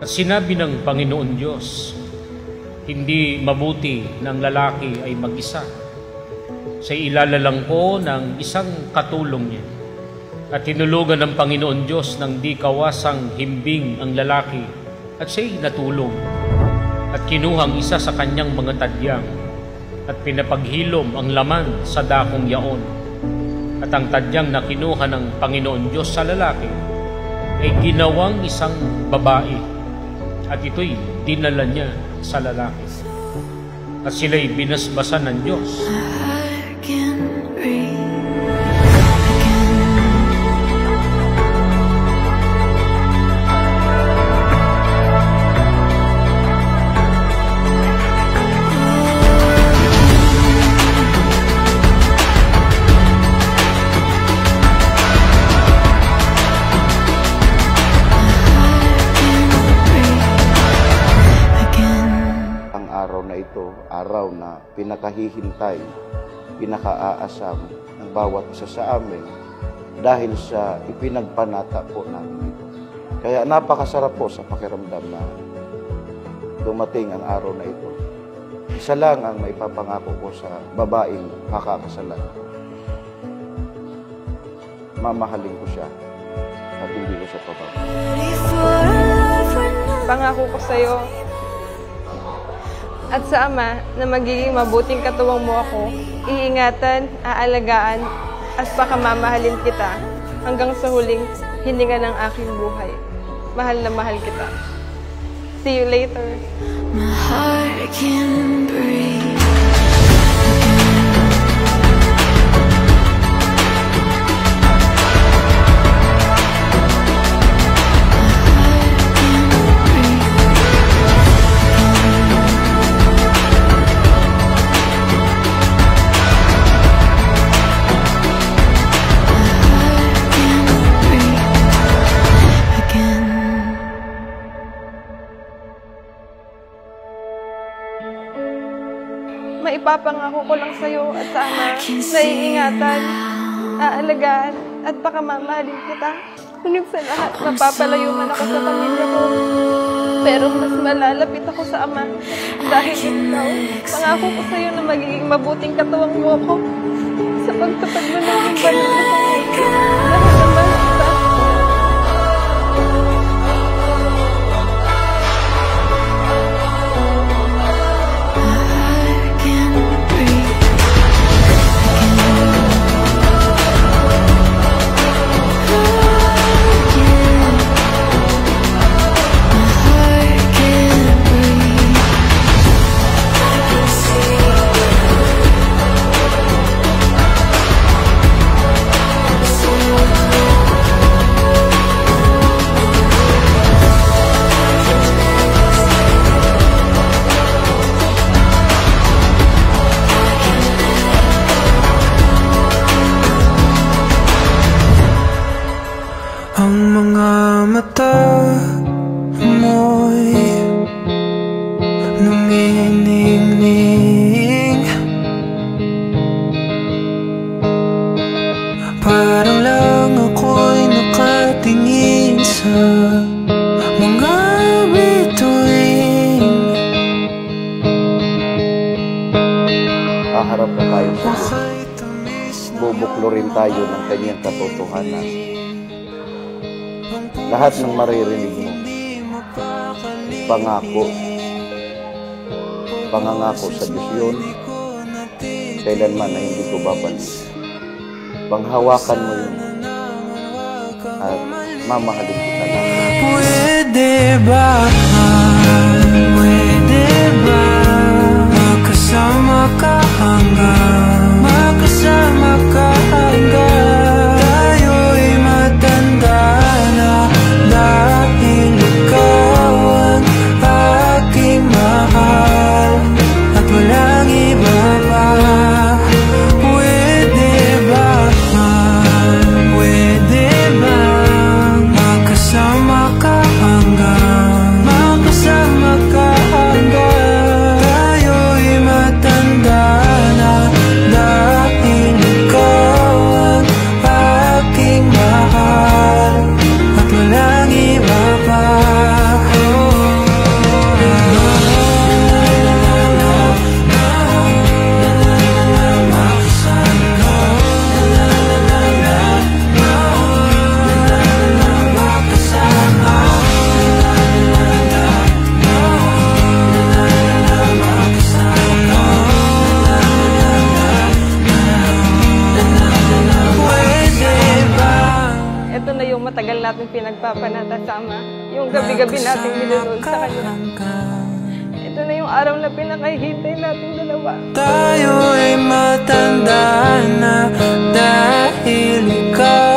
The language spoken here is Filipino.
At sinabi ng Panginoon Diyos, hindi mabuti ng lalaki ay mag-isa. Sa ilalalang ko ng isang katulong niya. At tinulugan ng Panginoon Diyos ng di kawasang himbing ang lalaki at siya'y natulog. At kinuhang isa sa kanyang mga tadyang at pinapaghilom ang laman sa dakong yaon. At ang tadyang na kinuha ng Panginoon Diyos sa lalaki ay ginawang isang babae at ito'y dinala niya sa lalaki. At sila'y binasbasan ng Diyos. Araw na pinakahihintay, pinakaaasam ng bawat isa sa amin dahil sa ipinagpanata po namin ito. Kaya napakasarap po sa pakiramdam na dumating ang araw na ito. Isa lang ang maipapangako ko sa babaeng makakasalan. Mamahalin ko siya at hindi ko siya pababa. Pangako ko sa'yo at sa Ama na magiging mabuting katuwang mo ako, iingatan, aalagaan, at pakamamahalin kita hanggang sa huling hininga ng aking buhay. Mahal na mahal kita. See you later. My heart can breathe. Maipapangako ko lang sa'yo at sa Ama na iingatan, aalagaan, at pakamamahalin kita. Hanggang sa lahat, mapapalayo man ako sa pamilya ko. Pero mas malalapit ako sa Ama dahil ikaw, pangako ko sa'yo na magiging mabuting katuwang mo ako sa pagtupad mo ng banal na pangako. Dahil naman kita. Ang mga mata mo'y numiningning, parang lang ako'y nakatingin sa mga bituin. Haharap na tayo sa Diyos. Bubuklo rin tayo ng kanyang katotohanan. Lahat ng maririnig mo, pangangako sa Diyos yun, kailanman na hindi ko babalik. Panghawakan mo yun, at mamahalin kita na. Pwede ba, makasama ka hanggang tayo'y matanda na, dahil ikaw ang aking mahal at walang iba pa. Pwede ba makasama ka hanggang nagpapanata sama. Yung gabi-gabi natin nilulod sa kanya. Ito na yung araw na pinakahihintay natin dalawa. Tayo ay matanda na dahil ikaw